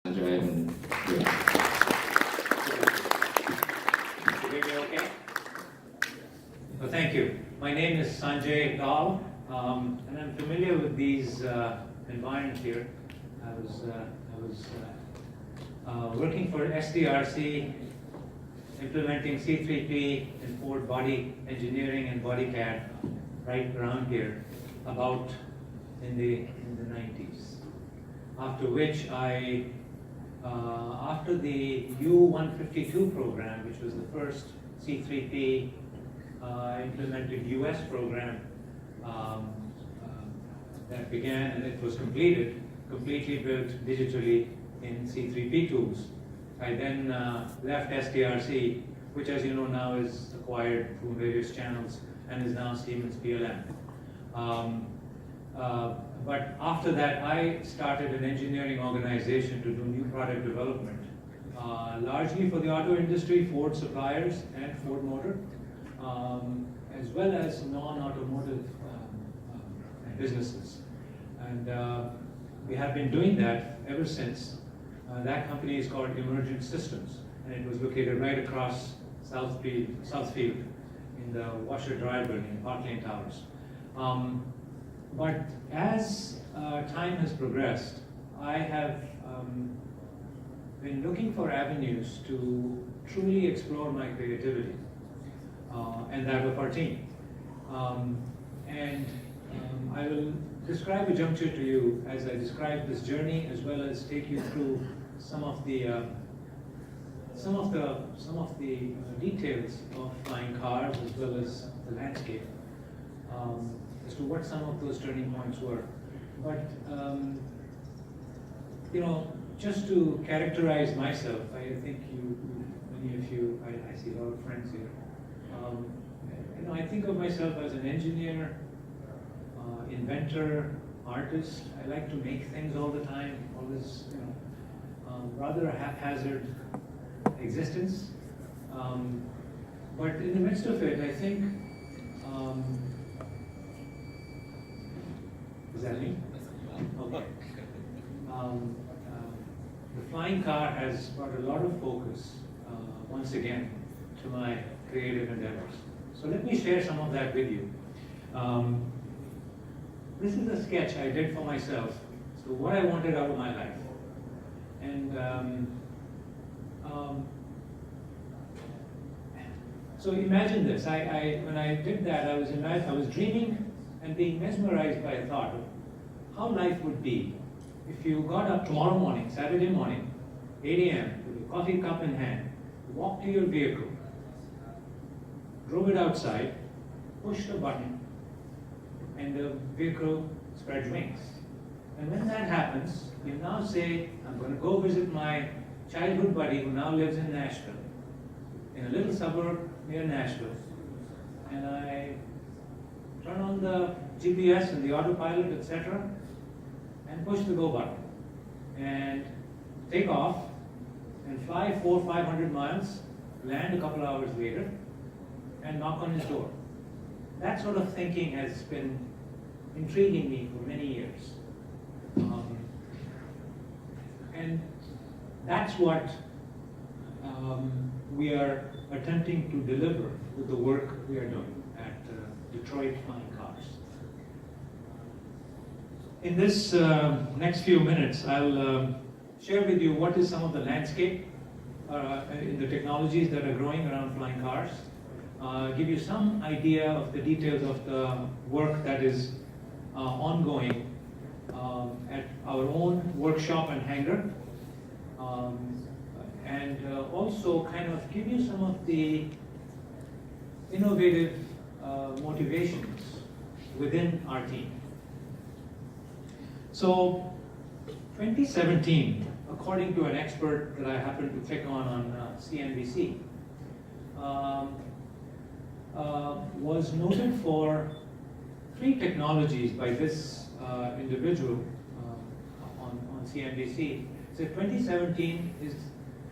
Sanjay and You hear me okay? Well, thank you. My name is Sanjay Dhall, and I'm familiar with these environments here. I was working for SDRC, implementing C3P and Ford body engineering and body CAD right around here, about in the 90s. After which after the U-152 program, which was the first C3P implemented US program that began, and it was completely built digitally in C3P tools. I then left SDRC, which, as you know now, is acquired through various channels and is now Siemens PLM. But after that, I started an engineering organization to do new product development, largely for the auto industry, Ford suppliers and Ford Motor, as well as non-automotive businesses. And we have been doing that ever since. That company is called Emergent Systems, and it was located right across Southfield in the washer-dryer building, Park Lane Towers. But as time has progressed, I have been looking for avenues to truly explore my creativity and that of our team. I will describe a juncture to you as I describe this journey, as well as take you through some of the details of flying cars, as well as the landscape, as to what some of those turning points were. But just to characterize myself, I think many of you, I see a lot of friends here. I think of myself as an engineer, inventor, artist. I like to make things all the time, always, rather a haphazard existence. But in the midst of it, I think, is that me? Okay. The flying car has brought a lot of focus, once again, to my creative endeavors. So let me share some of that with you. This is a sketch I did for myself, so what I wanted out of my life. And so imagine this. When I did that, I was dreaming and being mesmerized by a thought of how life would be if you got up tomorrow morning, Saturday morning, 8 a.m., with a coffee cup in hand, walked to your vehicle, drove it outside, pushed a button, and the vehicle spreads wings. And when that happens, you now say, I'm going to go visit my childhood buddy who now lives in Nashville, in a little suburb near Nashville. And I turn on the GPS and the autopilot, etc., and push the go button, and take off, and fly 400-500 miles, land a couple hours later, and knock on his door. That sort of thinking has been intriguing me for many years. And that's what we are attempting to deliver with the work we are doing at Detroit Flying Cars. In this next few minutes, I'll share with you what is some of the landscape in the technologies that are growing around flying cars. Give you some idea of the details of the work that is ongoing at our own workshop and hangar, and also kind of give you some of the innovative motivations within our team. So 2017, according to an expert that I happened to click on CNBC, was noted for 3 technologies by this individual on CNBC. So 2017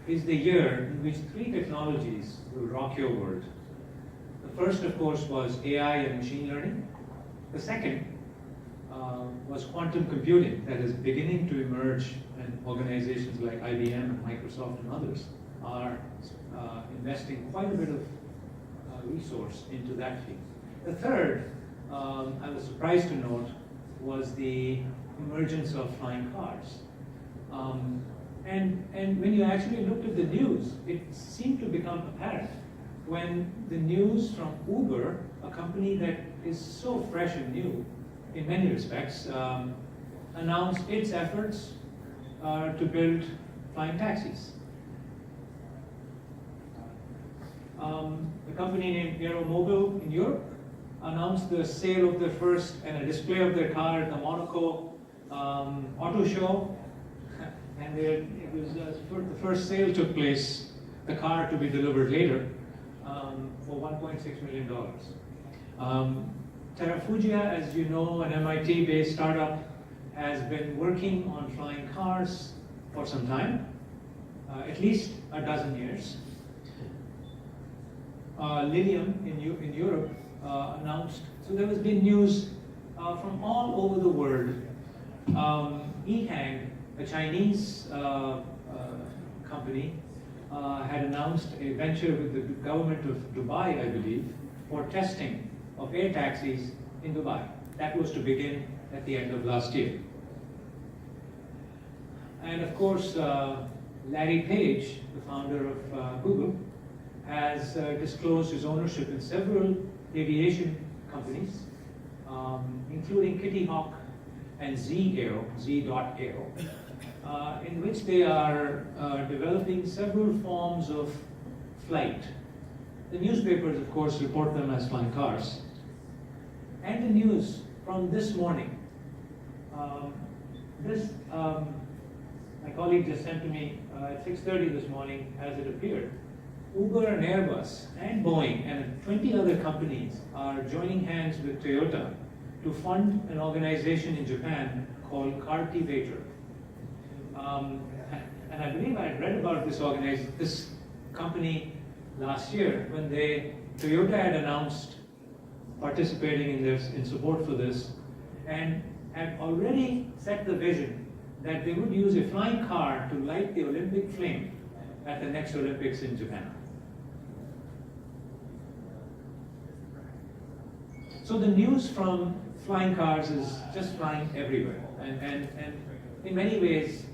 is the year in which 3 technologies will rock your world. The first, of course, was AI and machine learning. The second was quantum computing, that is beginning to emerge and organizations like IBM and Microsoft and others are investing quite a bit of resource into that field. The third, I was surprised to note, was the emergence of flying cars. And when you actually looked at the news, it seemed to become apparent when the news from Uber, a company that is so fresh and new in many respects, announced its efforts to build flying taxis. A company named Aeromobile in Europe announced the sale of their first and a display of their car at the Monaco auto show, and it was the first sale took place, the car to be delivered later, for $1.6 million. Terrafugia, as you know, an MIT-based startup, has been working on flying cars for some time, at least a dozen years. Lilium in Europe announced, so there has been news from all over the world. EHang, a Chinese company, had announced a venture with the government of Dubai, I believe, for testing of air taxis in Dubai. That was to begin at the end of last year. And of course, Larry Page, the founder of Google, has disclosed his ownership in several aviation companies, including Kitty Hawk and Z.Aero, in which they are developing several forms of flight. The newspapers, of course, report them as flying cars. And the news from this morning, my colleague just sent to me at 6:30 this morning, as it appeared, Uber and Airbus and Boeing and 20 other companies are joining hands with Toyota to fund an organization in Japan called Cartivator. And I believe I had read about this company last year when Toyota had announced participating in support for this, and had already set the vision that they would use a flying car to light the Olympic flame at the next Olympics in Japan. So the news from flying cars is just flying everywhere. And in many ways,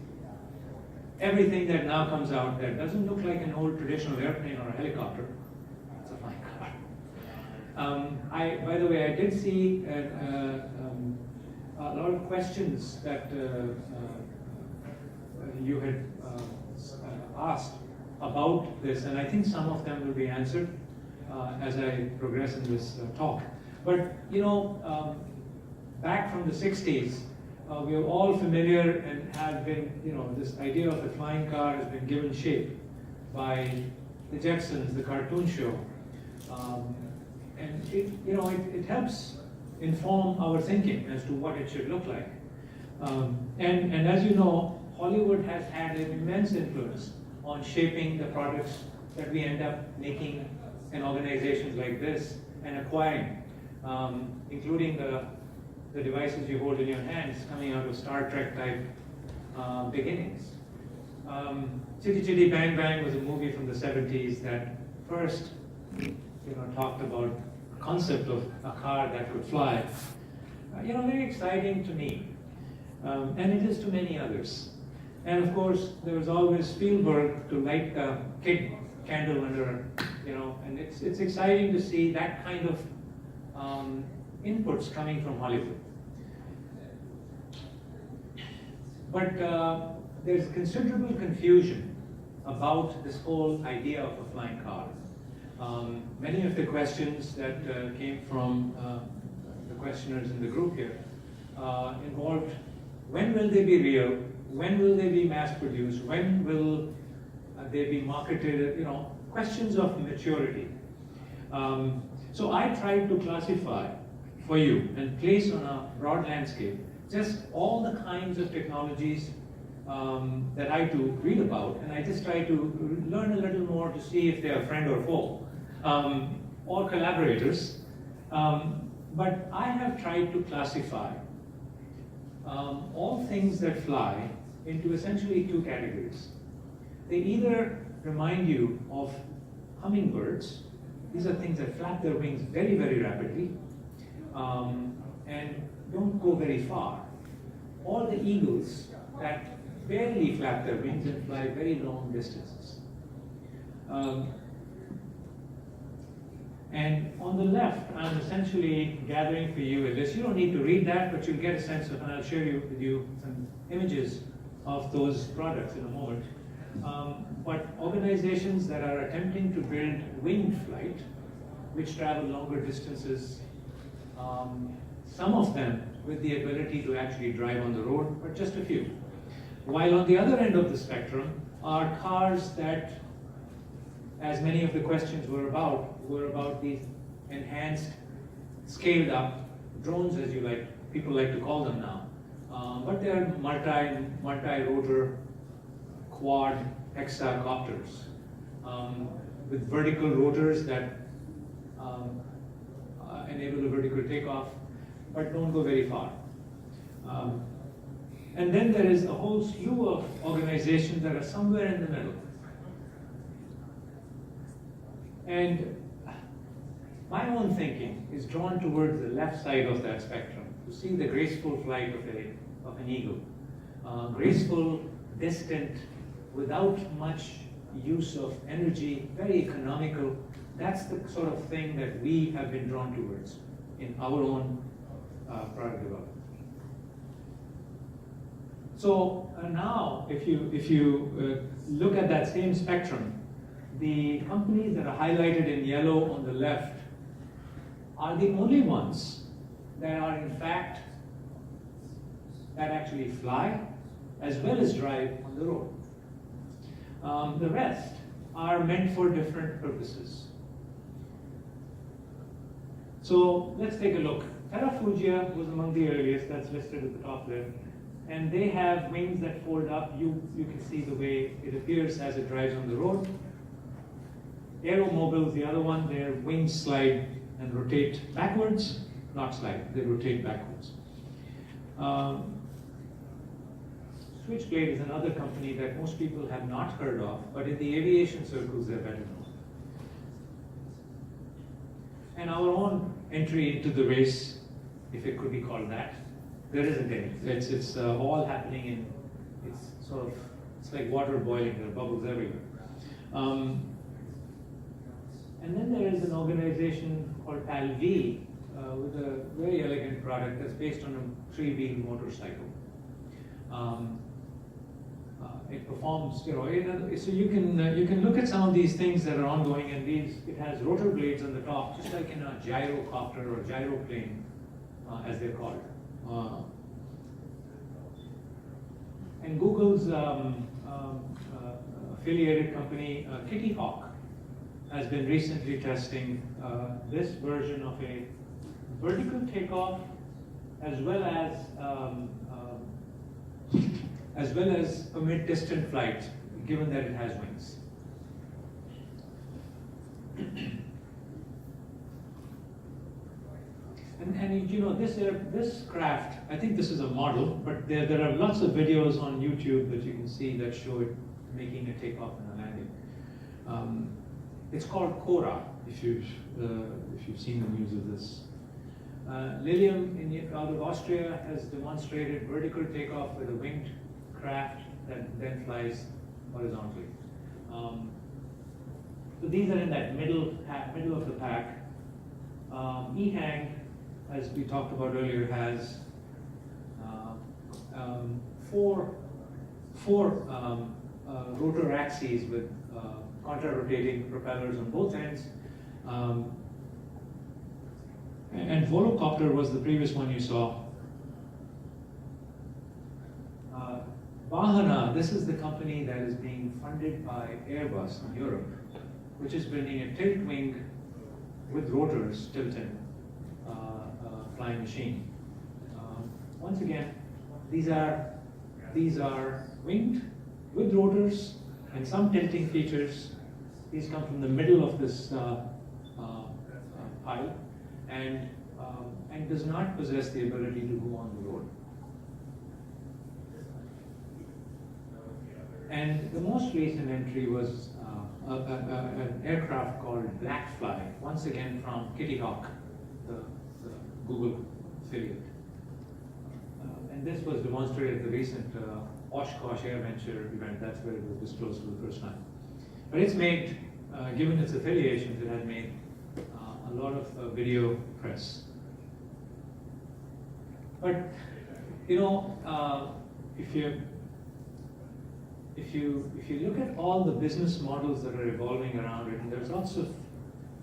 everything that now comes out that doesn't look like an old traditional airplane or a helicopter, it's a flying car. By the way, I did see a lot of questions that you had asked about this, and I think some of them will be answered as I progress in this talk. But you know, back from the 60s, we are all familiar and have been, you know, this idea of the flying car has been given shape by the Jetsons, the cartoon show. And it helps inform our thinking as to what it should look like. And as you know, Hollywood has had an immense influence on shaping the products that we end up making in organizations like this and acquiring, including the devices you hold in your hands coming out of Star Trek type beginnings. Chitty Chitty Bang Bang was a movie from the 70s that first talked about the concept of a car that could fly. Very exciting to me, and it is to many others. And of course, there was always Spielberg to light the kid candle under, and it's exciting to see that kind of inputs coming from Hollywood. But there's considerable confusion about this whole idea of a flying car. Many of the questions that came from the questioners in the group here involved, when will they be real? When will they be mass produced? When will they be marketed? Questions of maturity. So I tried to classify for you and place on a broad landscape just all the kinds of technologies that I do read about, and I just try to learn a little more to see if they're a friend or foe, or collaborators. But I have tried to classify all things that fly into essentially two categories. They either remind you of hummingbirds. These are things that flap their wings very, very rapidly and don't go very far. Or the eagles that barely flap their wings and fly very long distances. And on the left, I'm essentially gathering for you a list. You don't need to read that, but you'll get a sense of, and I'll share with you some images of those products in a moment. But organizations that are attempting to build winged flight, which travel longer distances, some of them with the ability to actually drive on the road, but just a few. While on the other end of the spectrum are cars that, as many of the questions were about these enhanced, scaled up drones, as people like to call them now. But they are multi-rotor, quad hexacopters with vertical rotors that enable a vertical takeoff, but don't go very far. And then there is a whole slew of organizations that are somewhere in the middle. And my own thinking is drawn towards the left side of that spectrum, to see the graceful flight of an eagle. Graceful, distant, without much use of energy, very economical. That's the sort of thing that we have been drawn towards in our own product development. So now, if you look at that same spectrum, the companies that are highlighted in yellow on the left are the only ones that are in fact, that actually fly as well as drive on the road. The rest are meant for different purposes. So let's take a look. Terrafugia was among the earliest, that's listed at the top there. And they have wings that fold up. You can see the way it appears as it drives on the road. Aeromobile's the other one, their wings slide and rotate backwards. Not slide, they rotate backwards. Switchblade is another company that most people have not heard of, but in the aviation circles they're better known. And our own entry into the race, if it could be called that, there isn't any. It's all happening in, it's like water boiling, there are bubbles everywhere. And then there is an organization called PAL-V with a very elegant product that's based on a 3-wheel motorcycle. It performs, so you can look at some of these things that are ongoing, and it has rotor blades on the top, just like in a gyrocopter or gyroplane, as they're called. And Google's affiliated company, Kitty Hawk, has been recently testing this version of a vertical takeoff as well as a mid-distant flight, given that it has wings. And this craft, I think this is a model, but there are lots of videos on YouTube that you can see that show it making a takeoff and a landing. It's called Cora, if you've seen the news of this. Lilium out of Austria has demonstrated vertical takeoff with a winged craft that then flies horizontally. So these are in that middle of the pack. EHang, as we talked about earlier, has four rotor axes with contra-rotating propellers on both ends. And Volocopter was the previous one you saw. Vahana, this is the company that is being funded by Airbus in Europe, which is building a tilt wing with rotors tilted flying machine. Once again, these are winged with rotors and some tilting features. These come from the middle of this pile, and does not possess the ability to go on the road. And the most recent entry was an aircraft called Blackfly, once again from Kitty Hawk, the Google affiliate. And this was demonstrated at the recent Oshkosh Air Venture event. That's where it was disclosed for the first time. But it's made, given its affiliations, it had made a lot of video press. But you know, if you look at all the business models that are evolving around it, and there's lots of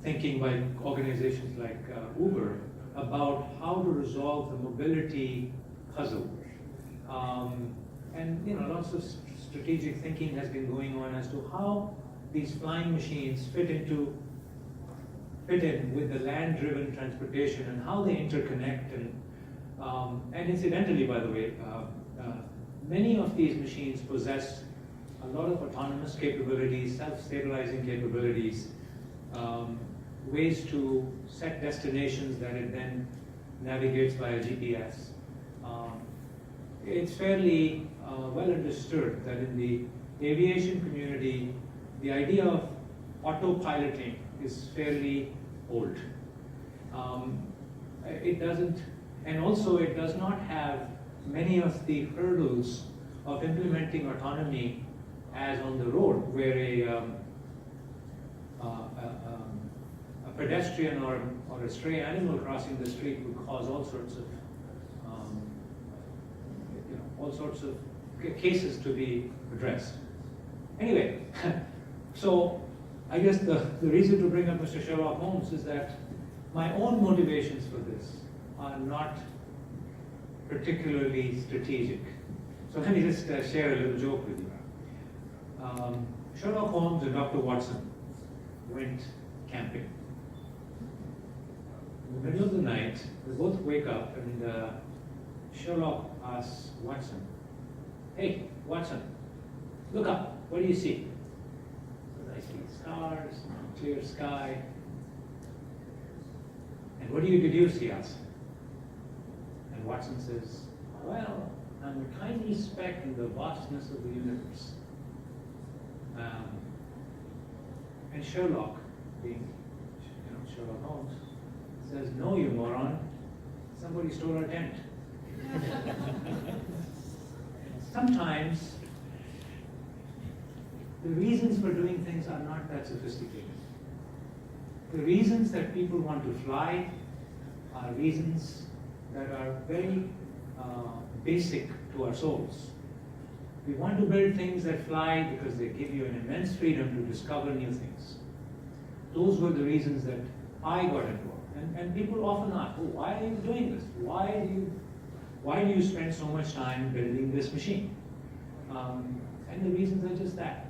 thinking by organizations like Uber about how to resolve the mobility puzzle. And you know, lots of strategic thinking has been going on as to how these flying machines fit in with the land-driven transportation and how they interconnect. And incidentally, by the way, many of these machines possess a lot of autonomous capabilities, self-stabilizing capabilities, ways to set destinations that it then navigates via GPS. It's fairly well understood that in the aviation community, the idea of autopiloting is fairly old. It doesn't, and also it does not have many of the hurdles of implementing autonomy as on the road, where a pedestrian or a stray animal crossing the street would cause all sorts of cases to be addressed. Anyway, so I guess the reason to bring up Mr. Sherlock Holmes is that my own motivations for this are not particularly strategic. So let me just share a little joke with you. Sherlock Holmes and Dr. Watson went camping. In the middle of the night, they both wake up and Sherlock asks Watson, "Hey, Watson, look up, what do you see?" "I see stars, clear sky." "And what do you deduce?" he asks. And Watson says, "Well, I'm a tiny speck in the vastness of the universe." And Sherlock, being Sherlock Holmes, says, "No, you moron, somebody stole our tent." Sometimes the reasons for doing things are not that sophisticated. The reasons that people want to fly are reasons that are very basic to our souls. We want to build things that fly because they give you an immense freedom to discover new things. Those were the reasons that I got involved. And people often ask, "Oh, why are you doing this? Why do you spend so much time building this machine?" And the reasons are just that.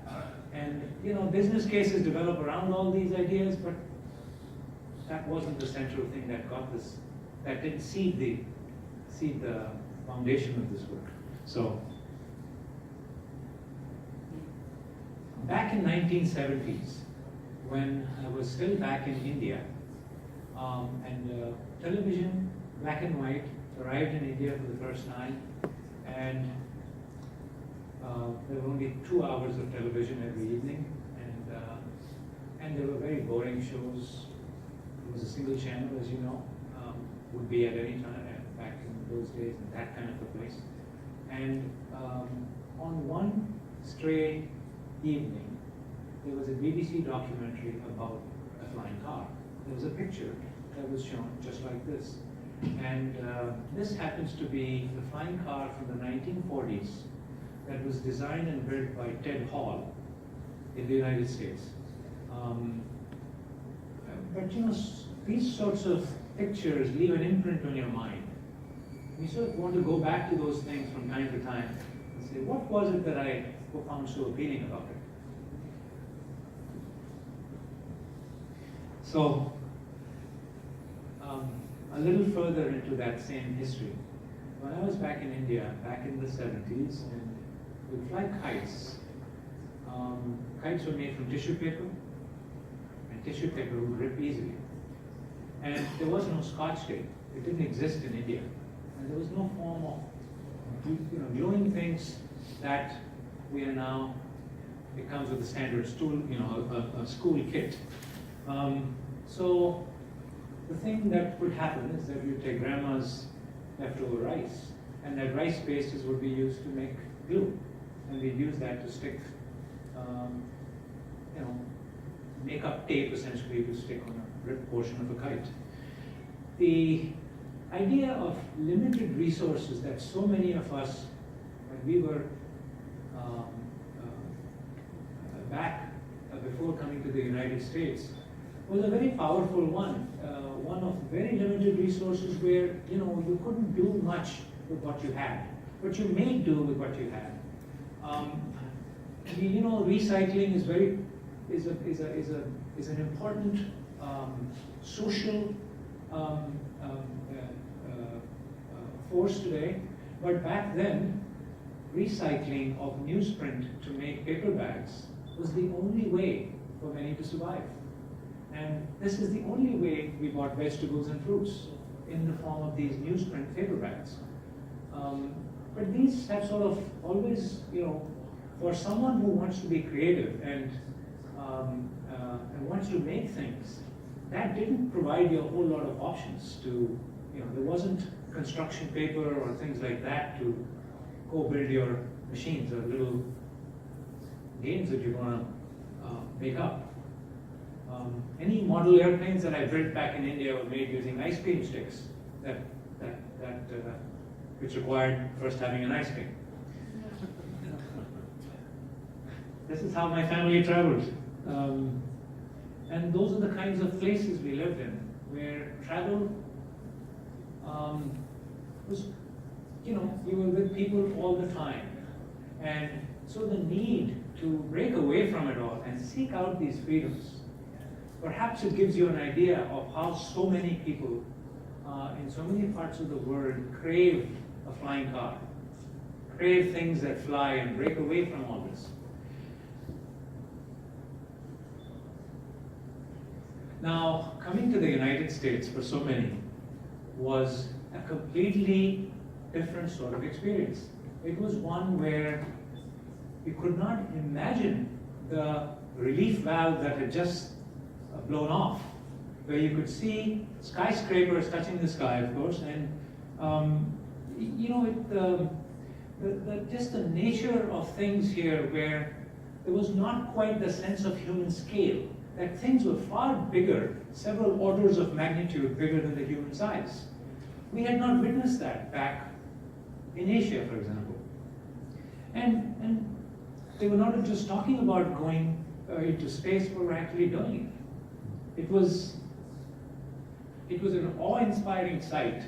And business cases develop around all these ideas, but that wasn't the central thing that got this, that didn't seed the foundation of this work. So back in 1970s, when I was still back in India, and television, black and white, arrived in India for the first time, and there were only 2 hours of television every evening, and there were very boring shows. It was a single channel, as you know, would be at any time back in those days, in that kind of a place. And on one stray evening, there was a BBC documentary about a flying car. There was a picture that was shown just like this. And this happens to be the flying car from the 1940s that was designed and built by Ted Hall in the United States. But these sorts of pictures leave an imprint on your mind. You sort of want to go back to those things from time to time and say, what was it that I found so appealing about it? So, a little further into that same history. When I was back in India, back in the 70s, and we'd fly kites. Kites were made from tissue paper, and tissue paper would rip easily. And there was no Scotch tape. It didn't exist in India. And there was no form of gluing things that we are now It comes with a standard stool, a school kit. So the thing that would happen is that you take grandma's leftover rice, and that rice paste is what we use to make glue, and we'd use that to stick, make up tape essentially to stick on a ripped portion of a kite. The idea of limited resources that so many of us, when we were back before coming to the United States, was a very powerful one. One of very limited resources where you couldn't do much with what you had, but you made do with what you had. Recycling is an important social force today, but back then, recycling of newsprint to make paper bags was the only way for many to survive. And this is the only way we bought vegetables and fruits, in the form of these newsprint paper bags. But these have sort of always, for someone who wants to be creative and wants to make things, that didn't provide you a whole lot of options to, there wasn't construction paper or things like that to go build your machines or little games that you're going to make up. Any model airplanes that I built back in India were made using ice cream sticks which required first having an ice cream. This is how my family traveled. And those are the kinds of places we lived in, where travel was, you were with people all the time. And so the need to break away from it all and seek out these freedoms, perhaps it gives you an idea of how so many people in so many parts of the world crave a flying car, crave things that fly and break away from all this. Now, coming to the United States for so many was a completely different sort of experience. It was one where you could not imagine the relief valve that had just blown off, where you could see skyscrapers touching the sky, of course, and just the nature of things here, where there was not quite the sense of human scale, that things were far bigger, several orders of magnitude bigger than the human size. We had not witnessed that back in Asia, for example. And they were not just talking about going into space, but were actually doing it. It was an awe-inspiring sight,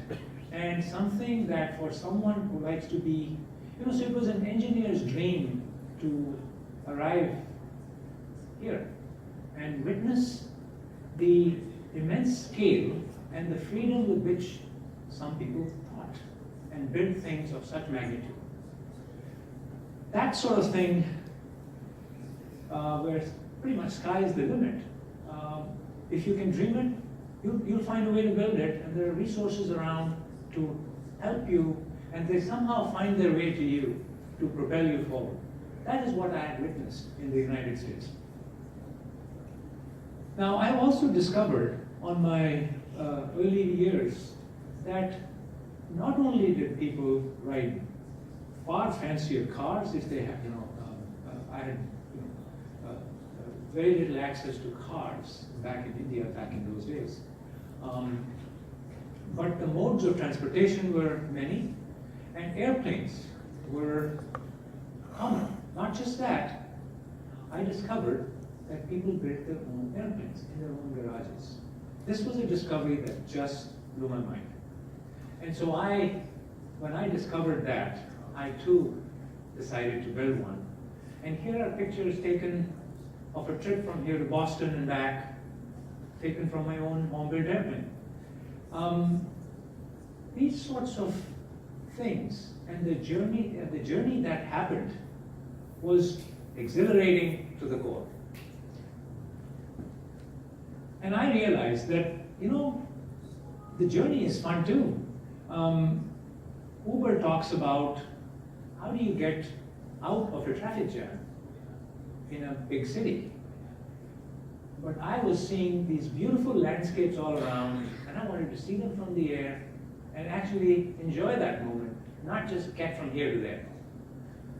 and something that for someone who likes to be, so it was an engineer's dream to arrive here and witness the immense scale and the freedom with which some people thought and built things of such magnitude. That sort of thing, where pretty much sky is the limit. If you can dream it, you'll find a way to build it, and there are resources around to help you, and they somehow find their way to you to propel you forward. That is what I had witnessed in the United States. Now, I've also discovered on my early years that not only did people ride far fancier cars if they had, I had very little access to cars back in India, back in those days. But the modes of transportation were many, and airplanes were common. Not just that, I discovered that people built their own airplanes in their own garages. This was a discovery that just blew my mind. And so when I discovered that, I too decided to build one. And here are pictures taken of a trip from here to Boston and back, taken from my own home-built airplane. These sorts of things and the journey that happened was exhilarating to the core. And I realized that, the journey is fun too. Uber talks about how do you get out of a traffic jam. in a big city. But I was seeing these beautiful landscapes all around, and I wanted to see them from the air and actually enjoy that moment, not just get from here to there.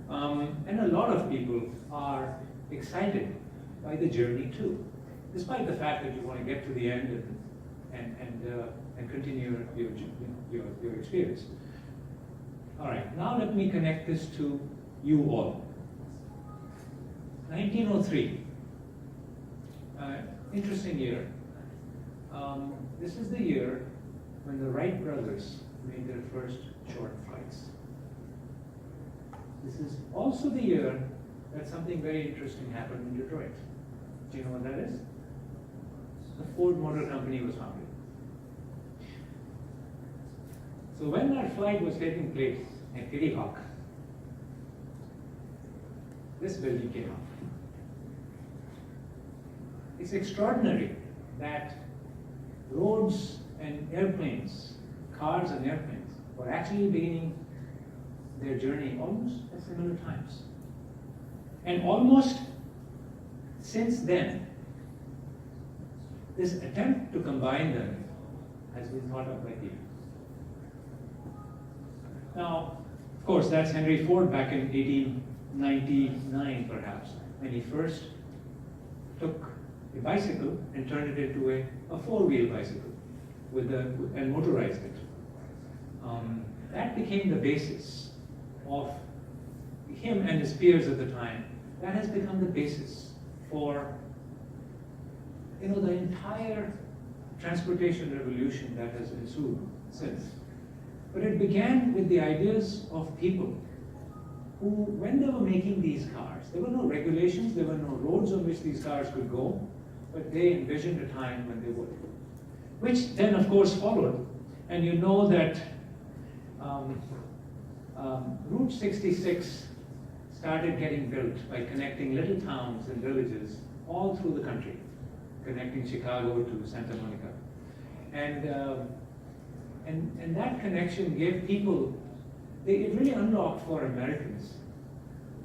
And a lot of people are excited by the journey too, despite the fact that you want to get to the end and continue your experience. All right, now let me connect this to you all. 1903, interesting year. This is the year when the Wright brothers made their first short flights. This is also the year that something very interesting happened in Detroit. Do you know what that is? The Ford Motor Company was founded. So when that flight was taking place at Kitty Hawk, this building came up. It's extraordinary that roads and airplanes, cars and airplanes, were actually beginning their journey almost at similar times. And almost since then, this attempt to combine them has been thought of by people. Now, of course, that's Henry Ford back in 1899, perhaps, when he first took a bicycle and turned it into a four-wheel bicycle and motorized it. That became the basis of him and his peers at the time. That has become the basis for the entire transportation revolution that has ensued since. But it began with the ideas of people who, when they were making these cars, there were no regulations, there were no roads on which these cars could go, but they envisioned a time when they would. Which then, of course, followed. And you know that Route 66 started getting built by connecting little towns and villages all through the country, connecting Chicago to Santa Monica. And that connection gave people, it really unlocked for Americans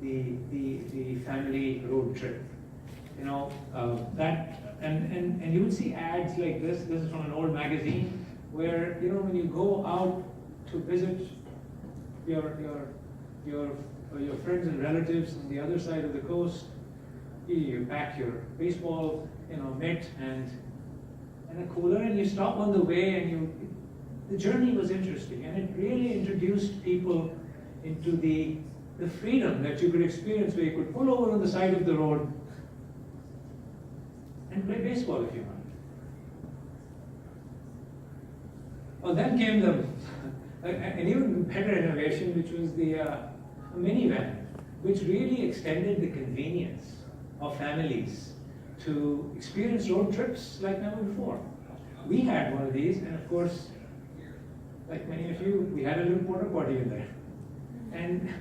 the family road trip. And you would see ads like this. This is from an old magazine where, when you go out to visit your friends and relatives on the other side of the coast, you pack your baseball, mitt and a cooler, and you stop on the way, and the journey was interesting, and it really introduced people into the freedom that you could experience, where you could pull over on the side of the road and play baseball if you want. Well, then came an even better innovation, which was the minivan, which really extended the convenience of families to experience road trips like never before. We had one of these, and of course, like many of you, we had a little porta potty in there. And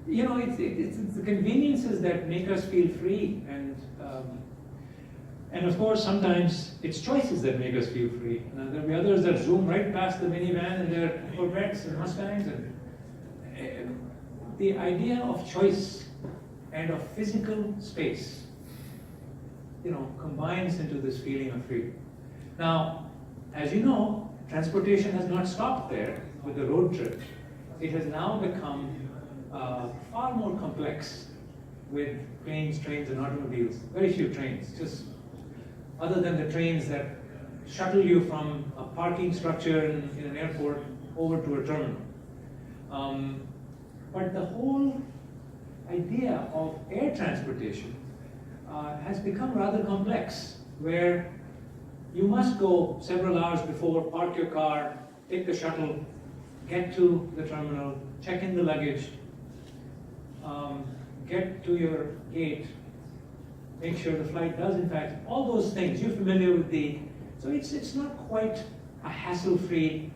it's the conveniences that make us feel free, and of course, sometimes it's choices that make us feel free. And there'll be others that zoom right past the minivan and their Corvettes and Mustangs. And the idea of choice and of physical space, combines into this feeling of freedom. Now, as you know, transportation has not stopped there with the road trip. It has now become far more complex with planes, trains, and automobiles. Very few trains, just other than the trains that shuttle you from a parking structure in an airport over to a terminal. But the whole idea of air transportation has become rather complex, where you must go several hours before, park your car, take the shuttle, get to the terminal, check in the luggage, get to your gate, make sure the flight does in fact, all those things. You're familiar with so it's not quite a hassle-free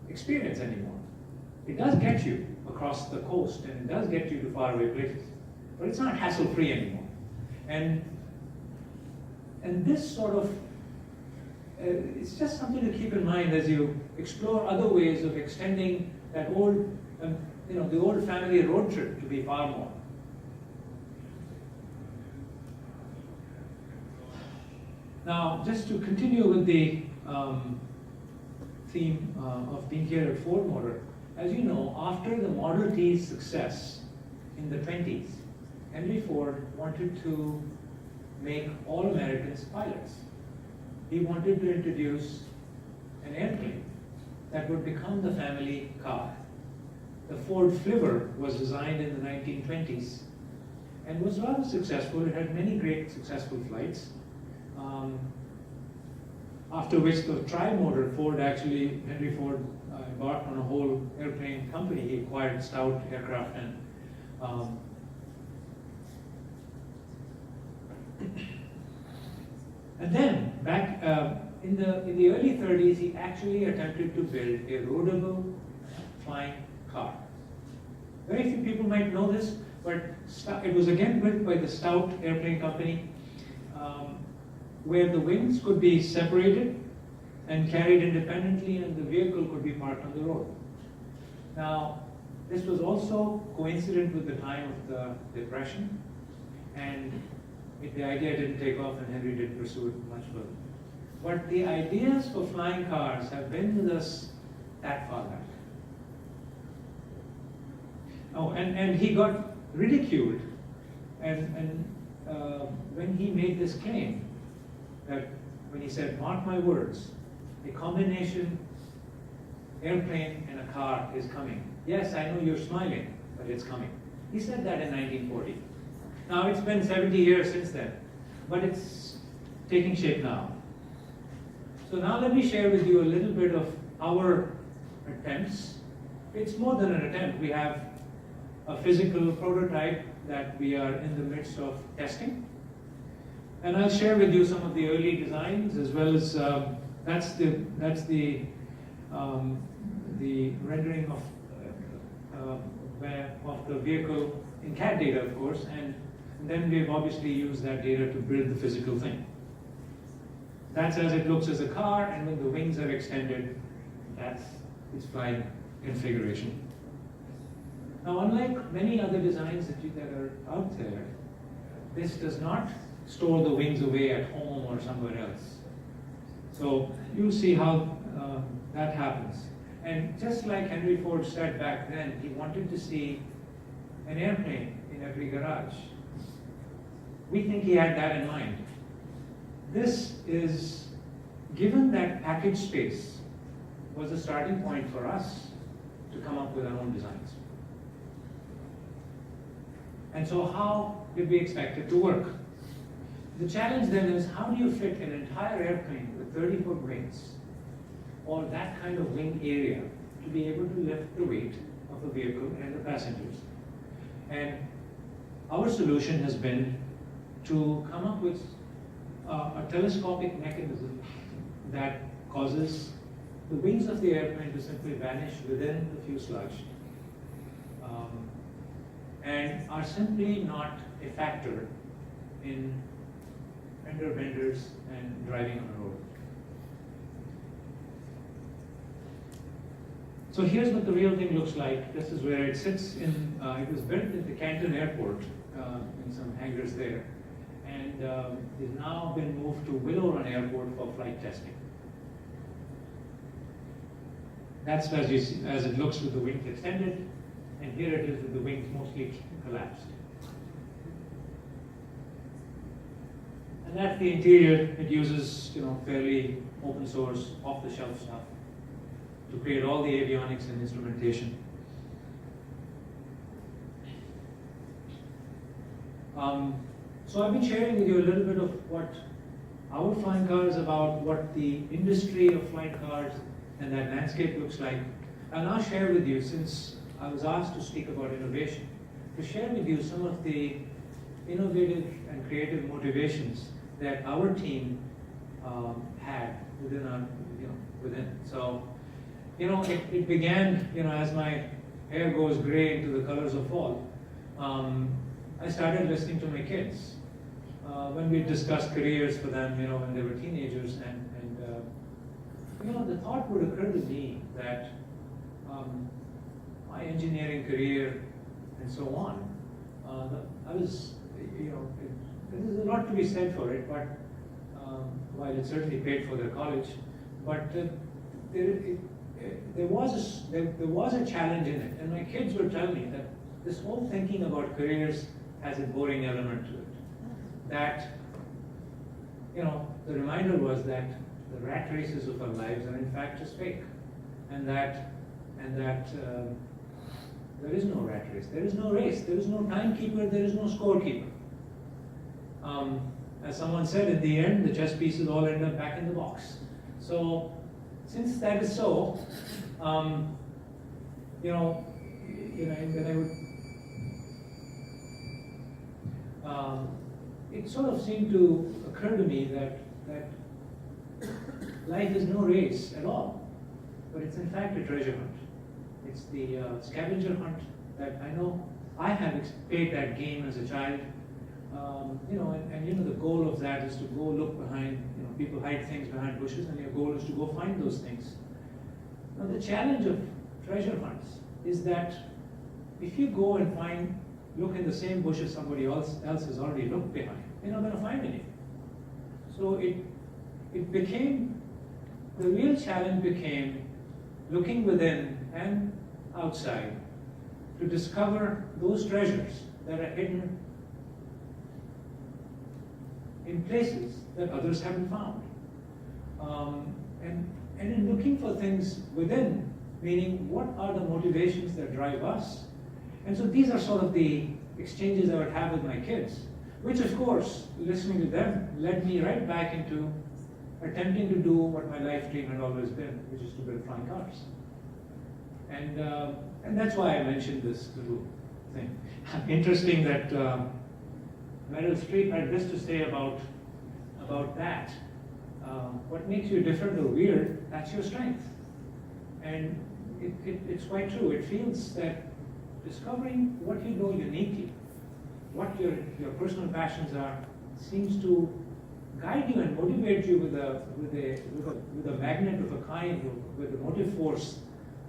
experience anymore. It does get you across the coast, and it does get you to faraway places, but it's not hassle-free anymore. And this sort of, it's just something to keep in mind as you explore other ways of extending that old, the old family road trip to be far more. Now, just to continue with the theme of being here at Ford Motor, as you know, after the Model T's success in the 20s, Henry Ford wanted to make all Americans pilots. He wanted to introduce an airplane that would become the family car. The Ford Flivver was designed in the 1920s and was rather successful. It had many great successful flights. After which the tri-motor Henry Ford embarked on a whole airplane company. He acquired Stout Aircraft and then back in the early 30s, he actually attempted to build a roadable flying car. Very few people might know this, but it was again built by the Stout Airplane Company, where the wings could be separated and carried independently, and the vehicle could be parked on the road. Now, this was also coincident with the time of the Depression, and the idea didn't take off, and Henry didn't pursue it much further. But the ideas for flying cars have been with us that far back. Oh, and he got ridiculed, and when he made this claim, that when he said, "Mark my words, a combination airplane and a car is coming. Yes, I know you're smiling, but it's coming." He said that in 1940. Now, it's been 70 years since then, but it's taking shape now. So now let me share with you a little bit of our attempts. It's more than an attempt. We have a physical prototype that we are in the midst of testing. And I'll share with you some of the early designs, as well as that's the rendering of the vehicle in CAD data, of course, and then we've obviously used that data to build the physical thing. That's as it looks as a car, and when the wings are extended, that's its flying configuration. Now, unlike many other designs that are out there, this does not store the wings away at home or somewhere else. So you'll see how that happens. And just like Henry Ford said back then, he wanted to see an airplane in every garage. We think he had that in mind. This is, given that package space was a starting point for us to come up with our own designs. And so how did we expect it to work? The challenge then is, how do you fit an entire airplane with 30-foot wings, or that kind of wing area, to be able to lift the weight of the vehicle and the passengers? And our solution has been to come up with a telescopic mechanism that causes the wings of the airplane to simply vanish within the fuselage, and are simply not a factor in fender benders and driving on a road. So here's what the real thing looks like. This is where it sits in, it was built at the Canton Airport, in some hangars there, and it's now been moved to Willow Run Airport for flight testing. That's as you see, as it looks with the wings extended, and here it is with the wings mostly collapsed. And that's the interior. It uses, fairly open source, off-the-shelf stuff to create all the avionics and instrumentation. So I've been sharing with you a little bit of what our flying car is about, what the industry of flying cars and that landscape looks like. I'll now share with you, since I was asked to speak about innovation, to share with you some of the innovative and creative motivations that our team had within. So, it began, as my hair goes gray into the colors of fall. I started listening to my kids when we discussed careers for them, when they were teenagers, and the thought would occur to me that my engineering career and so on, there's a lot to be said for it, but while it certainly paid for their college. But there was a challenge in it, and my kids would tell me that this whole thinking about careers has a boring element to it. That, the reminder was that the rat races of our lives are in fact just fake, and that there is no rat race, there is no race, there is no timekeeper, there is no scorekeeper. As someone said, in the end, the chess pieces all end up back in the box. So, since that is so, when I would, it sort of seemed to occur to me that life is no race at all, but it's in fact a treasure hunt. It's the scavenger hunt that I know I have played that game as a child. The goal of that is to go look behind, people hide things behind bushes, and your goal is to go find those things. Now the challenge of treasure hunts is that if you go and look in the same bushes somebody else has already looked behind, you're not going to find anything. So the real challenge became looking within and outside to discover those treasures that are hidden in places that others haven't found. And in looking for things within, meaning what are the motivations that drive us? And so these are sort of the exchanges I would have with my kids, which of course, listening to them, led me right back into attempting to do what my life dream had always been, which is to build flying cars. And that's why I mentioned this little thing. Interesting that Meryl Streep had this to say about that. What makes you different or weird, that's your strength. And it's quite true. It feels that discovering what you know uniquely, what your personal passions are, seems to guide you and motivate you with a magnet of a kind, with a motive force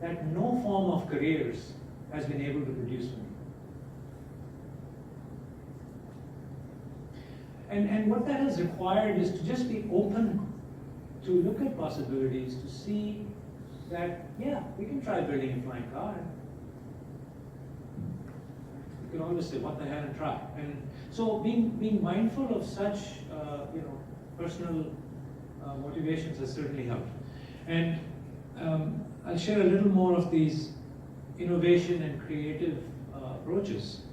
that no form of careers has been able to produce for me. And what that has required is to just be open to look at possibilities, to see that, yeah, we can try building a flying car. You can always say, what the hell, and try. And so being mindful of such, personal motivations has certainly helped. And I'll share a little more of these innovation and creative approaches.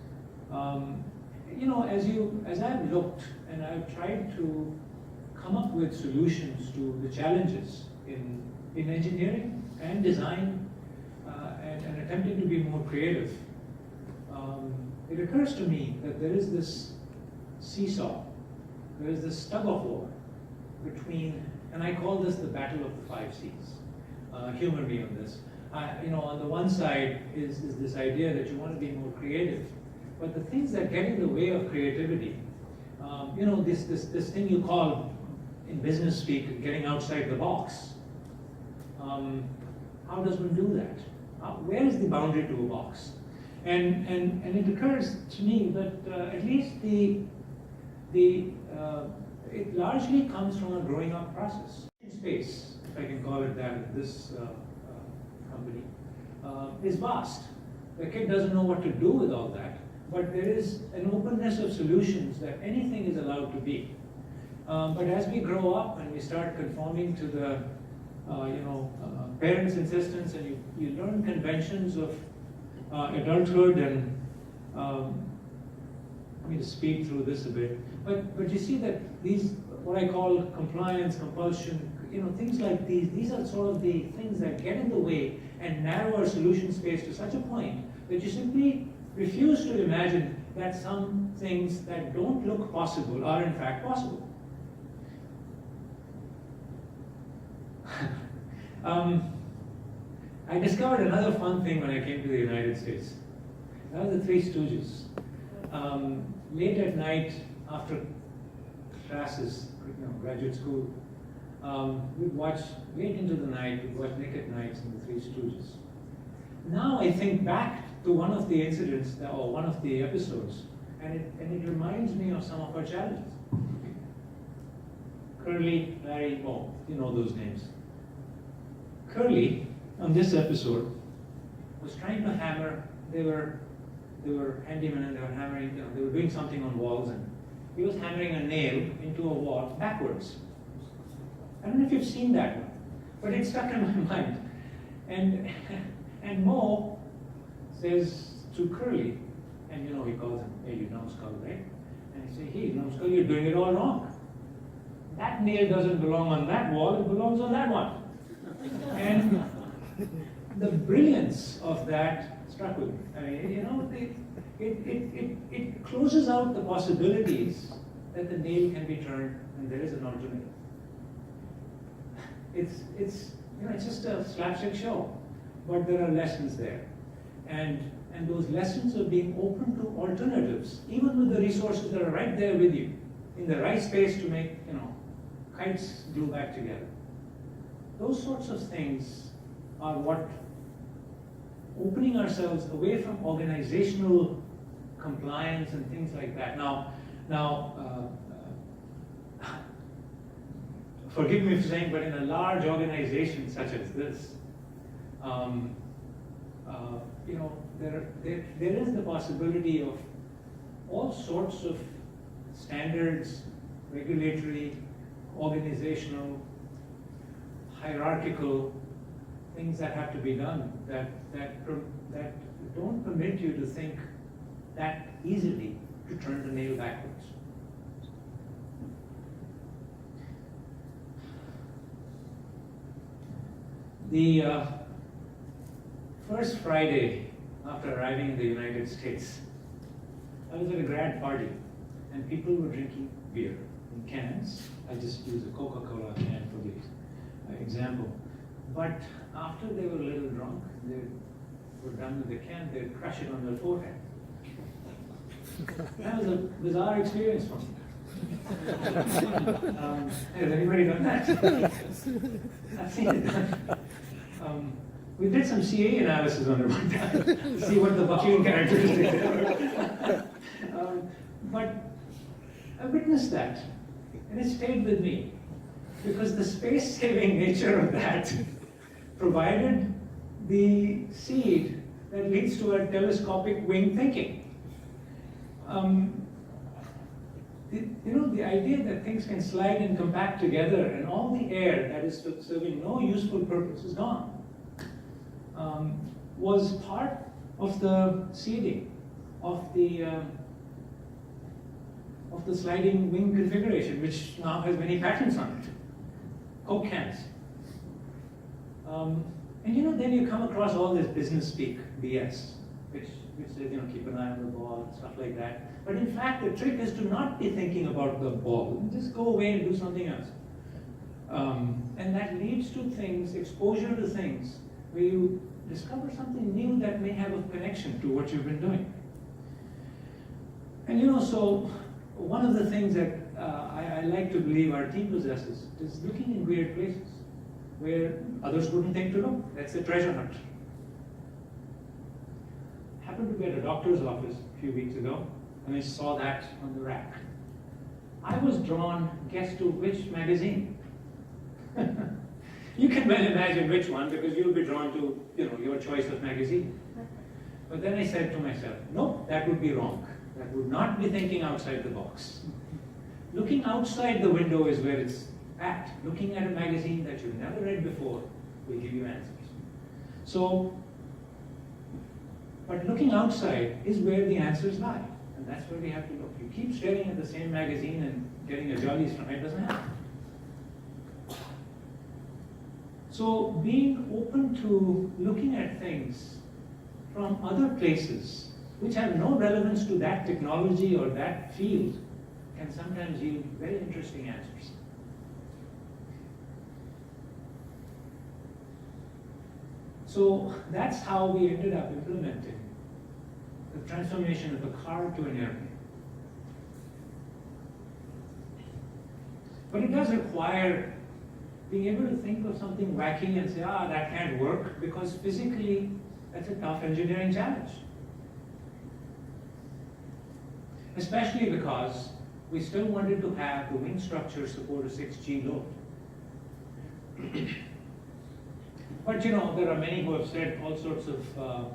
As I've looked and I've tried to come up with solutions to the challenges in engineering and design, and attempting to be more creative, it occurs to me that there is this seesaw, there is this tug of war between, and I call this the battle of the 5 C's. Humor me on this. On the one side is this idea that you want to be more creative, but the things that get in the way of creativity, this thing you call in business speak getting outside the box. How does one do that? Where is the boundary to a box? And it occurs to me that at least it largely comes from a growing up process. Space, if I can call it that, in this company, is vast. The kid doesn't know what to do with all that, but there is an openness of solutions that anything is allowed to be. But as we grow up and we start conforming to the parents' insistence, and you learn conventions of adulthood, and let me just speed through this a bit. But you see that these, what I call compliance, compulsion, things like these are sort of the things that get in the way and narrow our solution space to such a point that you simply refuse to imagine that some things that don't look possible are in fact possible. I discovered another fun thing when I came to the United States. That was the Three Stooges. Late at night, after classes, graduate school, we'd watch, late into the night, we'd watch Nick at Nights and the Three Stooges. Now I think back to one of the incidents, or one of the episodes, and it reminds me of some of our challenges. Curly, Larry, oh, you know those names. Curly, on this episode, was trying to hammer. They were handymen and they were hammering. They were doing something on walls, and he was hammering a nail into a wall backwards. I don't know if you've seen that one, but it stuck in my mind. And Mo says to Curly, and he calls him, hey, you numbskull, right? And he says, hey, numbskull, you're doing it all wrong. That nail doesn't belong on that wall, it belongs on that one. And the brilliance of that struck with me. I mean, it closes out the possibilities that the nail can be turned and there is an alternative. It's just a slapstick show, but there are lessons there. And those lessons of being open to alternatives, even with the resources that are right there with you, in the right space to make, kites glue back together. Those sorts of things are what opening ourselves away from organizational compliance and things like that. Now, forgive me for saying, but in a large organization such as this, there is the possibility of all sorts of standards, regulatory, organizational, hierarchical things that have to be done that don't permit you to think that easily to turn the nail backwards. The first Friday after arriving in the United States, I was at a grad party and people were drinking beer in cans. I just use a Coca-Cola can for the example. But after they were a little drunk, they were done with the can, they'd crush it on their forehead. That was a bizarre experience for me. Has anybody done that? I've seen it done. We did some CA analysis on it one time to see what the Buckian characteristics are. But I witnessed that, and it stayed with me, because the space-saving nature of that provided the seed that leads to a telescopic wing thinking. The idea that things can slide and compact together and all the air that is serving no useful purpose is gone, was part of the seeding of the sliding wing configuration, which now has many patents on it. Coke cans. And then you come across all this business speak, BS, which says, keep an eye on the ball and stuff like that. But in fact, the trick is to not be thinking about the ball. Just go away and do something else. And that leads to things, exposure to things, where you discover something new that may have a connection to what you've been doing. And so one of the things that I like to believe our team possesses is looking in weird places where others wouldn't think to look. That's a treasure hunt. Happened to be at a doctor's office a few weeks ago, and I saw that on the rack. I was drawn, guess to which magazine? You can well imagine which one, because you'll be drawn to your choice of magazine. But then I said to myself, no, that would be wrong. That would not be thinking outside the box. Looking outside the window is where it's at. Looking at a magazine that you've never read before will give you answers. But looking outside is where the answers lie. And that's where we have to look. You keep staring at the same magazine and getting a jollies from it doesn't happen. So being open to looking at things from other places which have no relevance to that technology or that field can sometimes yield very interesting answers. So that's how we ended up implementing the transformation of a car to an airplane. But it does require being able to think of something wacky and say, that can't work, because physically that's a tough engineering challenge. Especially because we still wanted to have the wing structure support a 6G load. But there are many who have said all sorts of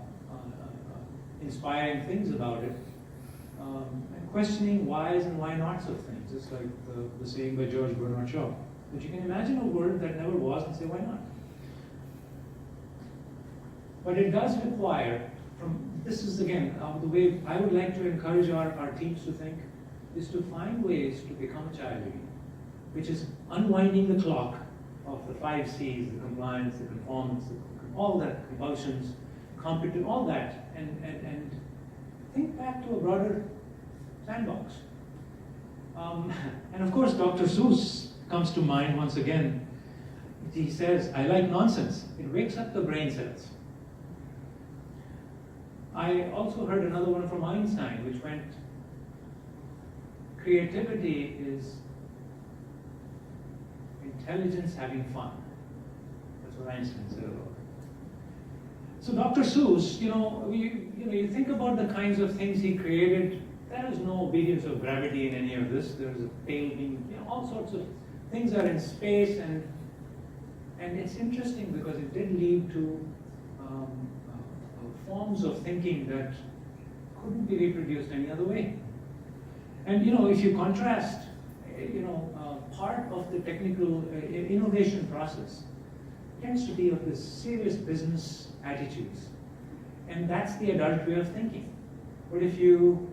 inspiring things about it, and questioning whys and why nots of things. It's like the saying by George Bernard Shaw. But you can imagine a world that never was and say, why not? But it does require, this is again, the way I would like to encourage our teams to think, is to find ways to become a child again, which is unwinding the clock of the 5 C's, the compliance, the conformance, all that, compulsions, competent, all that, and think back to a broader sandbox. And of course, Dr. Seuss comes to mind once again. He says, I like nonsense. It wakes up the brain cells. I also heard another one from Einstein, which went, creativity is intelligence having fun. That's what Einstein said about it. So Dr. Seuss, you think about the kinds of things he created. There is no obedience of gravity in any of this. There's a tail being, all sorts of things are in space, and it's interesting because it did lead to forms of thinking that couldn't be reproduced any other way. And if you contrast, part of the technical innovation process tends to be of this serious business attitudes, and that's the adult way of thinking. But if you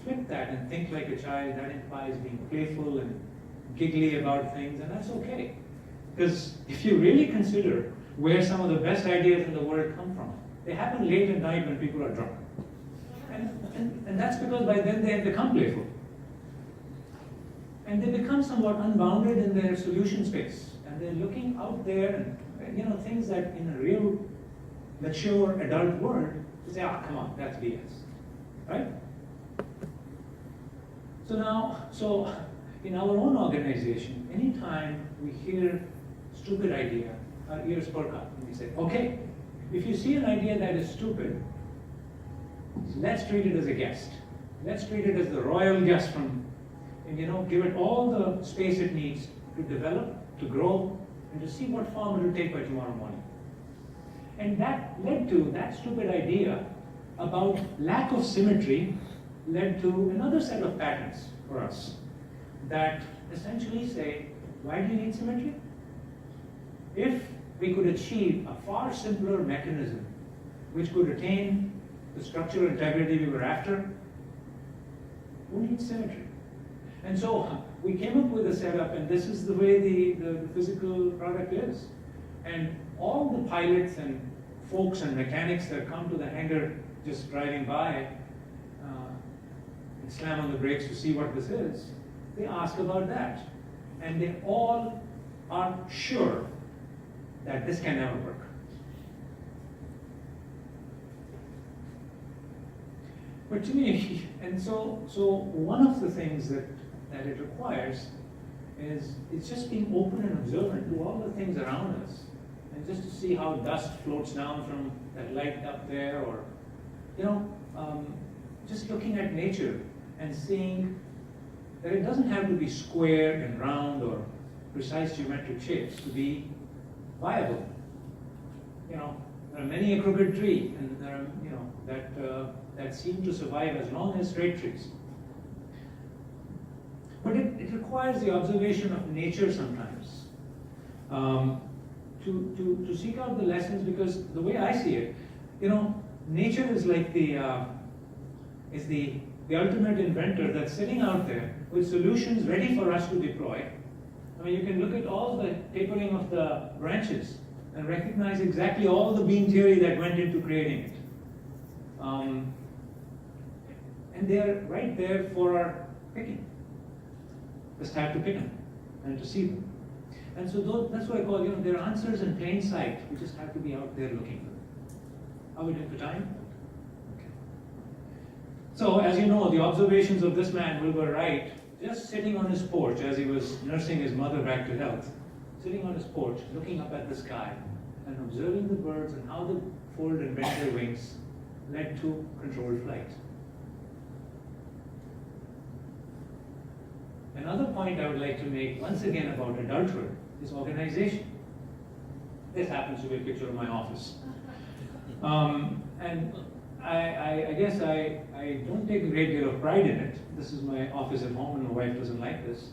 flip that and think like a child, that implies being playful and giggly about things, and that's okay. Because if you really consider where some of the best ideas in the world come from, they happen late at night when people are drunk. And that's because by then they have become playful. And they become somewhat unbounded in their solution space. And they're looking out there and things that in a real mature adult world, you say, come on, that's BS. Right? So in our own organization, anytime we hear stupid idea, our ears perk up and we say, okay, if you see an idea that is stupid, let's treat it as a guest. Let's treat it as the royal guest and give it all the space it needs to develop, to grow, and to see what form it will take by tomorrow morning. And that led to that stupid idea about lack of symmetry, led to another set of patterns for us that essentially say, why do you need symmetry? If we could achieve a far simpler mechanism which could attain the structural integrity we were after, who needs symmetry? And so we came up with a setup, and this is the way the physical product is. And all the pilots and folks and mechanics that come to the hangar just driving by and slam on the brakes to see what this is, they ask about that. And they all are sure that this can never work. But to me, and so one of the things that it requires is it's just being open and observant to all the things around us, and just to see how dust floats down from that light up there, or just looking at nature and seeing that it doesn't have to be square and round or precise geometric shapes to be viable. There are many a crooked tree, and there are that seem to survive as long as straight trees. But it requires the observation of nature sometimes to seek out the lessons, because the way I see it, nature is like the ultimate inventor that's sitting out there with solutions ready for us to deploy. I mean, you can look at all the tapering of the branches and recognize exactly all the beam theory that went into creating it. And they're right there for our picking. Just have to pick them and to see them. And so that's what I call, there are answers in plain sight. We just have to be out there looking for them. Are we doing for time? Okay. So, as you know, the observations of this man, Wilbur Wright, just sitting on his porch as he was nursing his mother back to health, sitting on his porch, looking up at the sky and observing the birds and how they fold and bend their wings, led to controlled flight. another point I would like to make once again about adulthood is organization. This happens to be a picture of my office. And I guess I don't take a great deal of pride in it. This is my office at home, and my wife doesn't like this.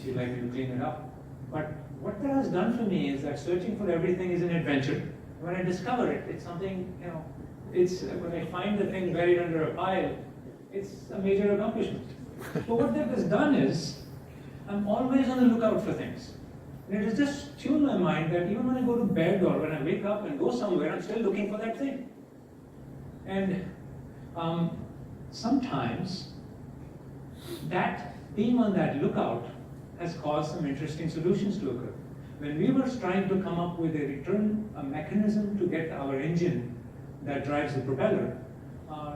She'd like me to clean it up. But what that has done for me is that searching for everything is an adventure. When I discover it, it's something, it's when I find the thing buried under a pile, it's a major accomplishment. But what that has done is, I'm always on the lookout for things. And it has just tuned my mind that even when I go to bed or when I wake up and go somewhere, I'm still looking for that thing. And sometimes that being on that lookout has caused some interesting solutions to occur. When we were trying to come up with a mechanism to get our engine that drives the propeller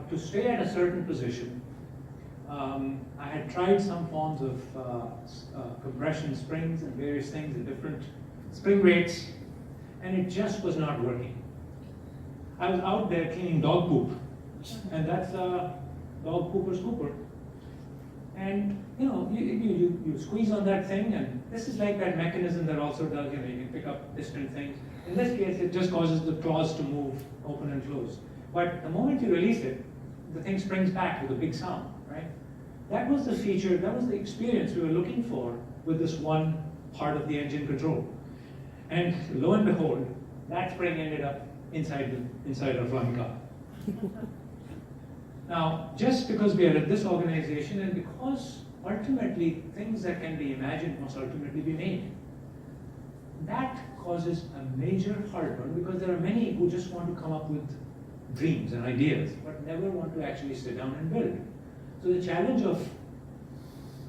to stay at a certain position, I had tried some forms of compression springs and various things at different spring rates, and it just was not working. I was out there cleaning dog poop, and that's dog pooper scooper. And you squeeze on that thing, and this is like that mechanism that also does, you can pick up distant things. In this case, it just causes the claws to move, open and close. But the moment you release it, the thing springs back with a big sound, right? That was the feature, that was the experience we were looking for with this one part of the engine control. And lo and behold, that spring ended up inside our flying car. Now, just because we are at this organization and because ultimately things that can be imagined must ultimately be made, that causes a major heartburn because there are many who just want to come up with dreams and ideas but never want to actually sit down and build. So the challenge of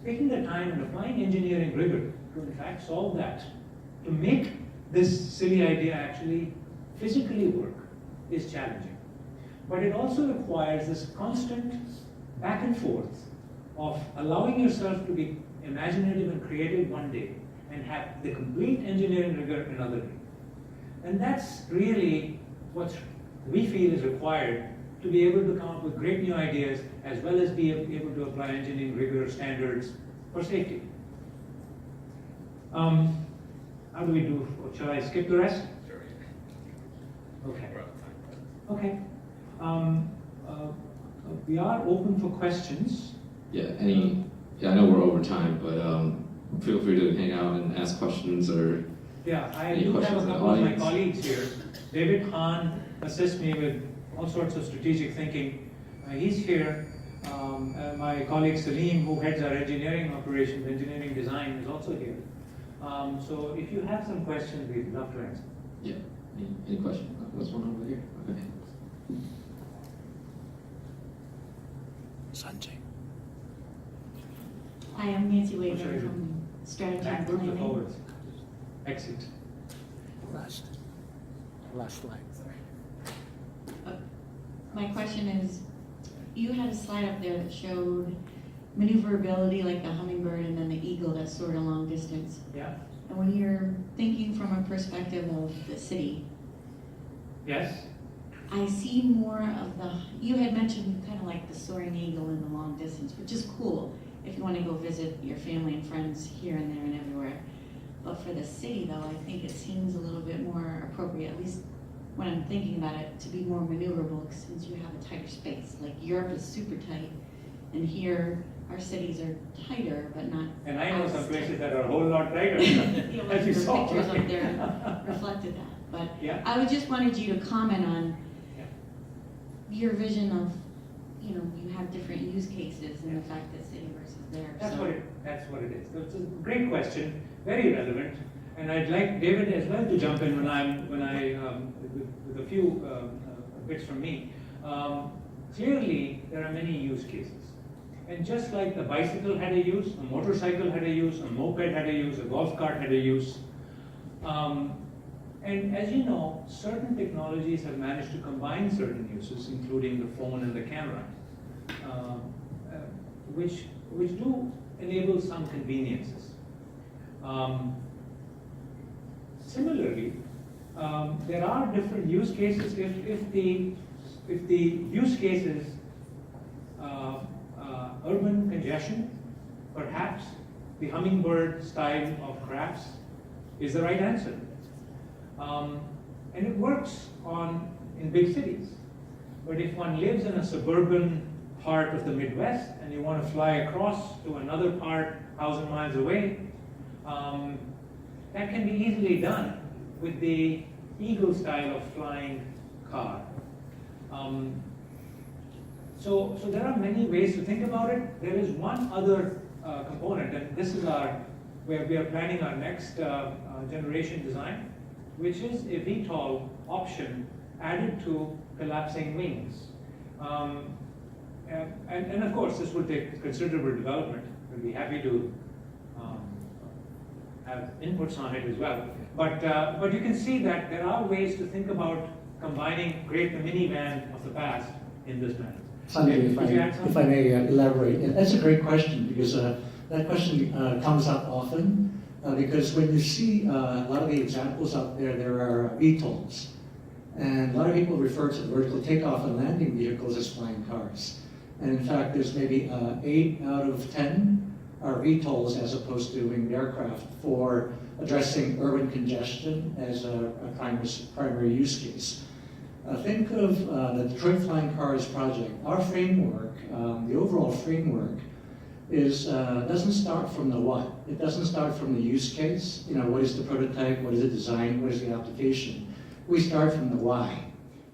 taking the time and applying engineering rigor to in fact solve that, to make this silly idea actually physically work, is challenging. But it also requires this constant back and forth of allowing yourself to be imaginative and creative one day and have the complete engineering rigor another day. And that's really what we feel is required to be able to come up with great new ideas as well as be able to apply engineering rigor standards for safety. How do we do? Shall I skip the rest? Sure. Okay. Okay. We are open for questions. Yeah, I know we're over time, but feel free to hang out and ask questions or Yeah, I any do have questions a in the couple of my audience. colleagues here. David Hahn assists me with all sorts of strategic thinking. He's here. My colleague Salim, who heads our engineering operations, engineering design, is also here. So if you have some questions, we'd love to answer. Yeah, any questions? There's one over here. Okay. Sanjay. Hi, I'm Nancy What should I Waver do? from Strategy and Backwards or Planning. forwards? Exit. Last slide. My question is, you had a slide up there that showed maneuverability like the hummingbird and then the eagle that soared a long distance. Yeah? And when you're thinking from a perspective of the city, Yes? I see more of you had mentioned kind of like the soaring eagle in the long distance, which is cool if you want to go visit your family and friends here and there and everywhere. But for the city though, I think it seems a little bit more appropriate, at least when I'm thinking about it, to be more maneuverable since you have a tighter space. Like Europe is super tight, and here our cities are tighter, but not. And I know as some tight. places that are a whole lot tighter, Yeah, well, as you the saw. pictures up there reflected that. But Yeah. I would just wanted you to comment on Yeah. your vision of, you have different use cases and the fact that city versus there. That's so. what it is. It's a great question, very relevant, and I'd like David as well to jump in with a few bits from me. Clearly, there are many use cases, and just like the bicycle had a use, a motorcycle had a use, a moped had a use, a golf cart had a use. And as you know, certain technologies have managed to combine certain uses, including the phone and the camera, which do enable some conveniences. Similarly, there are different use cases. If the use case is urban congestion, perhaps the hummingbird style of crafts is the right answer. And it works in big cities. But if one lives in a suburban part of the Midwest and you want to fly across to another part 1,000 miles away, that can be easily done with the Eagle style of flying car. So there are many ways to think about it. There is one other component, and this is where we are planning our next generation design, which is a VTOL option added to collapsing wings. And of course, this will take considerable development. We'll be happy to have inputs on it as well. But you can see that there are ways to think about combining the minivan of the past in this manner. Sanjay, Could you add something? if I may elaborate, yeah, that's a great question because that question comes up often because when you see a lot of the examples out there, there are VTOLs. And a lot of people refer to vertical takeoff and landing vehicles as flying cars. And in fact, there's maybe 8 out of 10 are VTOLs as opposed to winged aircraft for addressing urban congestion as a primary use case. Think of the Detroit Flying Cars project. Our framework, the overall framework, doesn't start from the what. It doesn't start from the use case. You know, what is the prototype? What is the design? What is the application? We start from the why.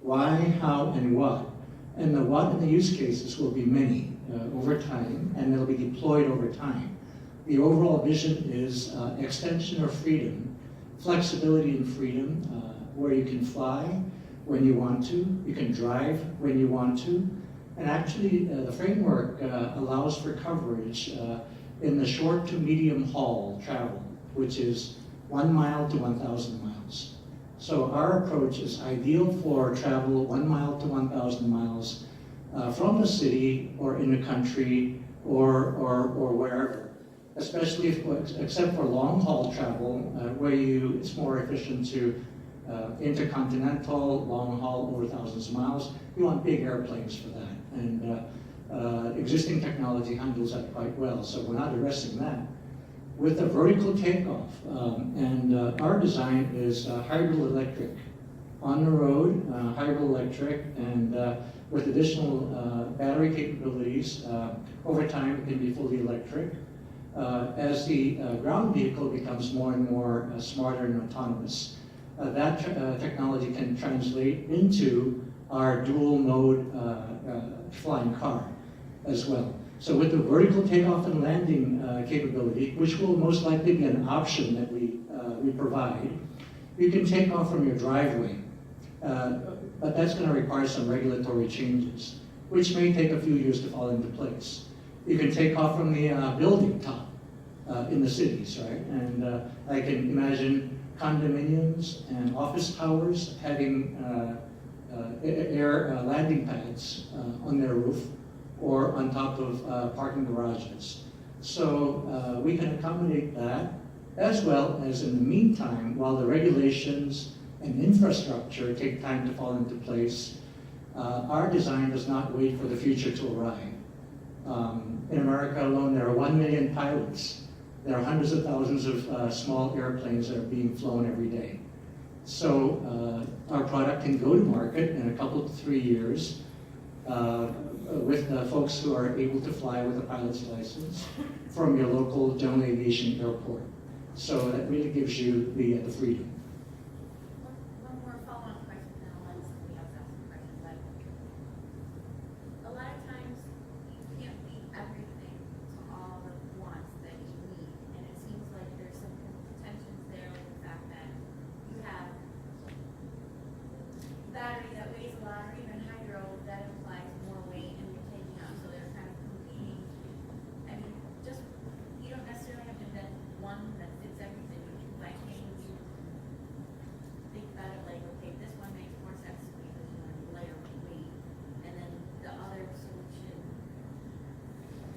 Why, how, and what. And the what and the use cases will be many over time, and they'll be deployed over time. The overall vision is extension of freedom, flexibility and freedom, where you can fly when you want to, you can drive when you want to, and actually the framework allows for coverage in the short to medium haul travel, which is 1 mile to 1,000 miles. So our approach is ideal for travel 1 mile to 1,000 miles from the city or in the country or wherever, especially except for long haul travel where it's more efficient to intercontinental, long haul over thousands of miles. You want big airplanes for that. And existing technology handles that quite well, so we're not addressing that. With a vertical takeoff, our design is hybrid electric. On the road, hybrid electric, and with additional battery capabilities, over time it can be fully electric. As the ground vehicle becomes more and more smarter and autonomous, that technology can translate into our dual mode flying car as well. So with the vertical takeoff and landing capability, which will most likely be an option that we provide, you can take off from your driveway. But that's going to require some regulatory changes, which may take a few years to fall into place. You can take off from the building top in the cities, right? And I can imagine condominiums and office towers having air landing pads on their roof or on top of parking garages. So we can accommodate that, as well as in the meantime, while the regulations and infrastructure take time to fall into place, our design does not wait for the future to arrive. In America alone, there are 1 million pilots. There are hundreds of thousands of small airplanes that are being flown every day. So our product can go to market in a couple to 3 years with folks who are able to fly with a pilot's license from your local general aviation airport. So that really gives you the freedom. One more follow-on question, then I'll let somebody else ask a question. But a lot of times you can't meet everything to all the wants that you need, and it seems like there's some tensions there with the fact that you have battery that weighs a lot, or even hydro that implies more weight, and you're taking out, so they're kind of competing. I mean, just you don't necessarily have to invent one that fits everything. Why can't you think about it like, okay, this one makes more sense to me because you want to layer weight, and then the other solution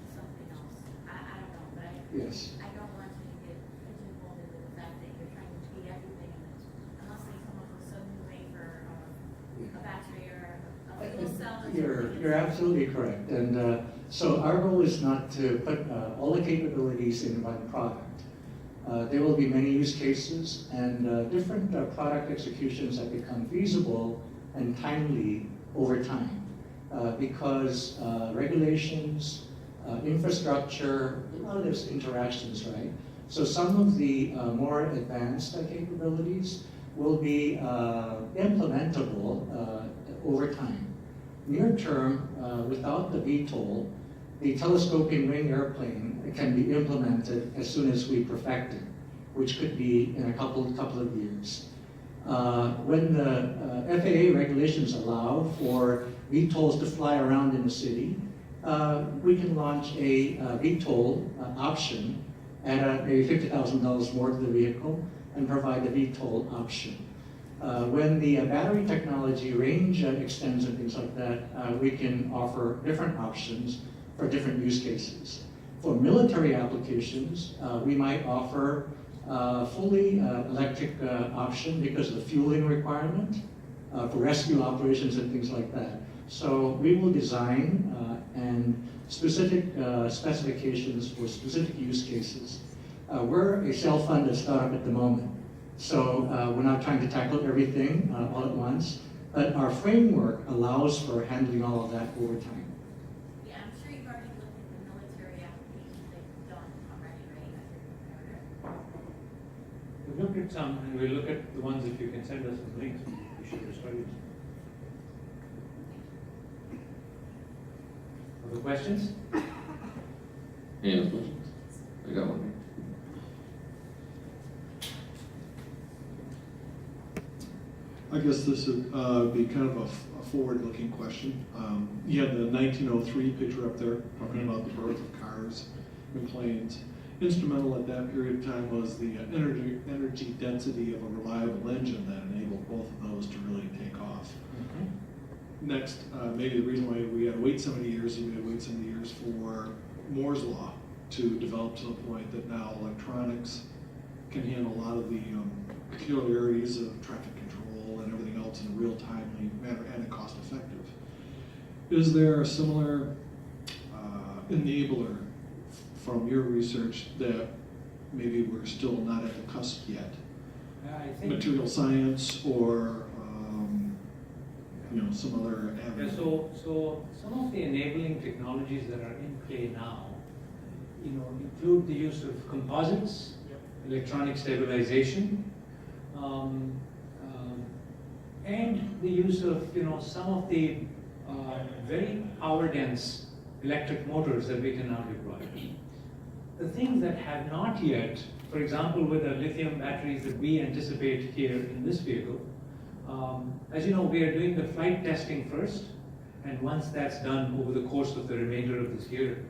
is something else. I don't know, but Yes. I don't want you to get pigeonholed into the fact that you're trying to beat everything, unless they come up with some new way for a battery or a fuel cell. Or You're absolutely correct. And So our goal is not to put all the capabilities in one product. There will be many use cases and different product executions that become feasible and timely over time because regulations, infrastructure, a lot of those interactions, right? So some of the more advanced capabilities will be implementable over time. Near term, without the VTOL, the telescoping wing airplane can be implemented as soon as we perfect it, which could be in a couple of years. When the FAA regulations allow for VTOLs to fly around in the city, we can launch a VTOL option at maybe $50,000 more to the vehicle and provide the VTOL option. When the battery technology range extends and things like that, we can offer different options for different use cases. For military applications, we might offer fully electric option because of the fueling requirement for rescue operations and things like that. So we will design and specific specifications for specific use cases. We're a self-funded startup at the moment, so we're not trying to tackle everything all at once, but our framework allows for handling all of that over time. Yeah, I'm sure you've already looked at the military applications they've done already, right? As your competitor. We've looked at some, and we'll look at the ones if you can send us some links. We should have studied. Other questions? Any other questions? I got one. I guess this would be kind of a forward-looking question. You had the 1903 picture up there talking about the birth of cars and planes. Instrumental at that period of time was the energy density of a reliable engine that enabled both of those to really take off. Next, maybe the reason why we had to wait so many years is we had to wait so many years for Moore's Law to develop to the point that now electronics can handle a lot of the peculiarities of traffic control and everything else in a real timely manner and cost effective. Is there a similar enabler from your research that maybe we're still not at the cusp yet? I think Material science or some other yeah, avenue? so some of the enabling technologies that are in play now, include the use of composites, electronic stabilization, and the use of some of the very power dense electric motors that we can now deploy. The things that have not yet, for example, with the lithium batteries that we anticipate here in this vehicle, as you know, we are doing the flight testing first, and once that's done over the course of the remainder of this year,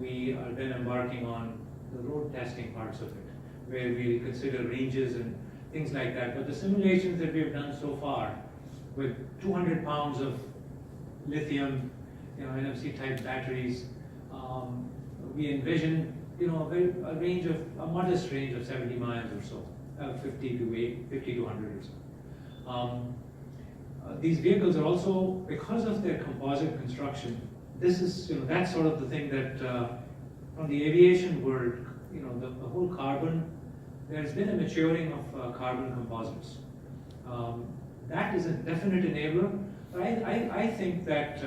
we are then embarking on the road testing parts of it, where we consider ranges and things like that. But the simulations that we've done so far, with 200 pounds of lithium, NMC type batteries, we envision a modest range of 70 miles or so, 50 to 100 or so. These vehicles are also, because of their composite construction, this is that's sort of the thing that from the aviation world, the whole carbon. There's been a maturing of carbon composites. That is a definite enabler. But I think that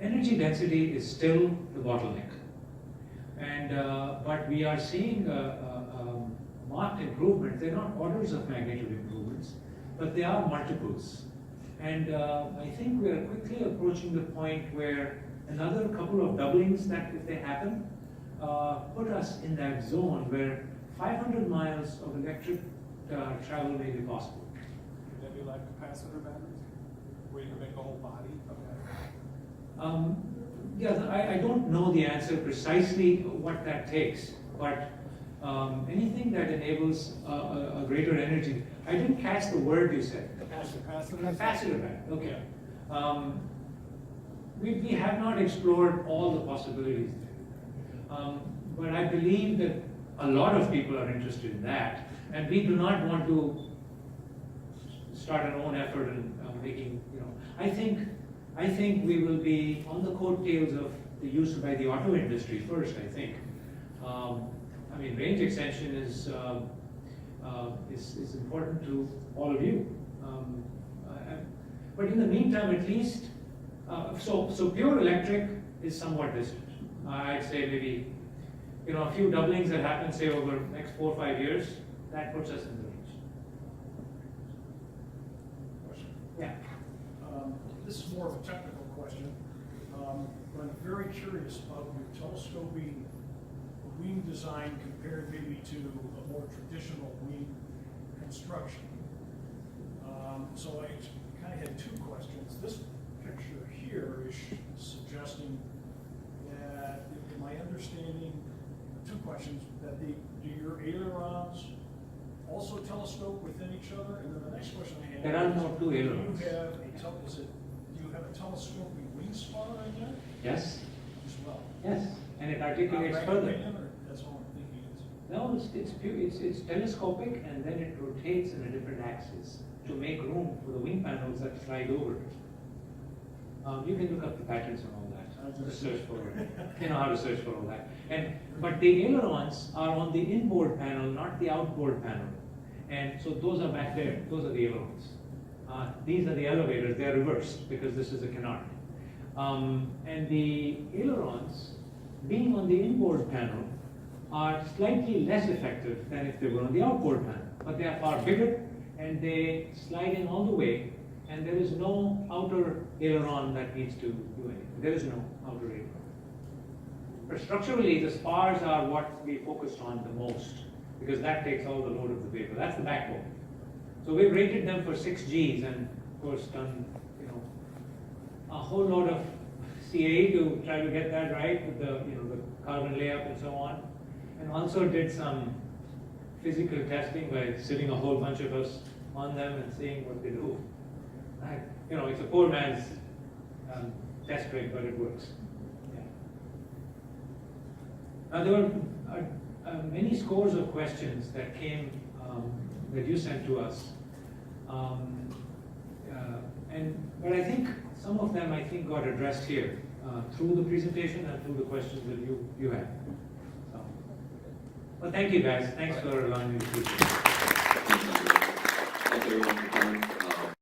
energy density is still the bottleneck. And but we are seeing marked improvements. They're not orders of magnitude improvements, but they are multiples. And I think we are quickly approaching the point where another couple of doublings that, if they happen, put us in that zone where 500 miles of electric travel may be possible. Could that be like capacitor batteries, where you can make a whole body of that? Yeah, I don't know the answer precisely what that takes, but anything that enables a greater energy. I didn't catch the word you said. Capacitor? Capacitor battery, okay. We have not explored all the possibilities there. But I believe that a lot of people are interested in that, and we do not want to start our own effort in making, I think I think we will be on the coattails of the use by the auto industry first, I think. I mean, range extension is important to all of you. But in the meantime, at least, so pure electric is somewhat distant. I'd say maybe, a few doublings that happen, say, over the next 4 or 5 years, that puts us in the range. Question. Yeah. This is more of a technical question, but I'm very curious about your telescoping wing design compared maybe to a more traditional wing construction. So I kind of had 2 questions. This picture here is suggesting that, in my understanding, 2 questions, that do your ailerons also telescope within each other? And then the next question I have There are is, no 2 ailerons. Do you have a telescoping wing spotter in there Yes? as well? Yes. And it articulates Not further. random, or that's all I'm thinking is. No, it's telescopic, and then it rotates in a different axis to make room for the wing panels that slide over it. You can look up the patterns and all that. Just search for it. You know how to search for all that. But the ailerons are on the inboard panel, not the outboard panel. And so those are back there. Those are the ailerons. These are the elevators. They are reversed because this is a canard. And the ailerons, being on the inboard panel, are slightly less effective than if they were on the outboard panel. But they are far bigger, and they slide in all the way, and there is no outer aileron that needs to do anything. There is no outer aileron. But structurally, the spars are what we focused on the most, because that takes all the load of the paper. That's the backbone. So we've rated them for 6 Gs, and of course done, a whole load of CA to try to get that right with the, the carbon layup and so on. And also did some physical testing by sitting a whole bunch of us on them and seeing what they do. It's a poor man's test rig, but it works. Yeah. Now there were many scores of questions that came that you sent to us, but I think some of them got addressed here through the presentation and through the questions that you had. So, well, thank you guys. Thanks for allowing me to speak. Thanks everyone for coming.